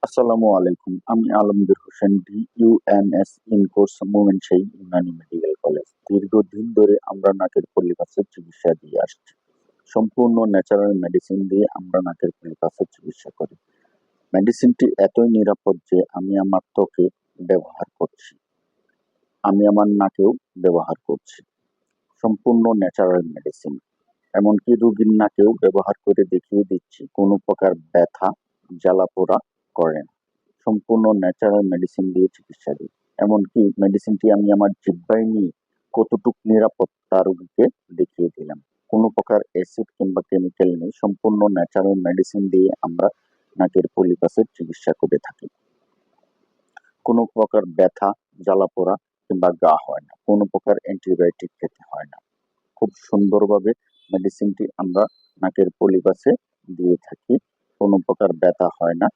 আসসালামু আলাইকুম। আমি Alamgir Hossain, DUMS in course Momenshahi Unani medical college. দীর্ঘদিন ধরে আমরা নাকের পলিপাসের চিকিৎসা দিয়ে আসছি। সম্পূর্ণ ন্যাচারাল মেডিসিন দিয়ে আমরা নাকের পলিপাসের চিকিৎসা করি। মেডিসিনটি এতই নিরাপদ যে আমি আমার ত্বকে ব্যবহার করছি, আমি আমার নাকেও ব্যবহার করছি। সম্পূর্ণ ন্যাচারাল মেডিসিন। এমনকি রোগীর নাকেও ব্যবহার করে দেখিয়ে দিচ্ছি, কোনো প্রকার ব্যথা, জ্বালাপোড়া করে না। সম্পূর্ণ ন্যাচারাল মেডিসিন দিয়ে চিকিৎসা দিই। এমনকি মেডিসিনটি আমি আমার জিহ্বায় নিয়ে কতটুক নিরাপদ তা রোগীকে দেখিয়ে দিলাম। কোনো প্রকার অ্যাসিড কিংবা কেমিক্যাল নেই, সম্পূর্ণ ন্যাচারাল মেডিসিন দিয়ে আমরা নাকের পলিপাসের চিকিৎসা করে থাকি। কোনো প্রকার ব্যথা, জ্বালাপোড়া কিংবা গা হয় না, কোনো প্রকার অ্যান্টিবায়োটিক খেতে হয় না। খুব সুন্দরভাবে মেডিসিনটি আমরা নাকের পলিপাসে দিয়ে থাকি। কোনো প্রকার ব্যথা হয় না,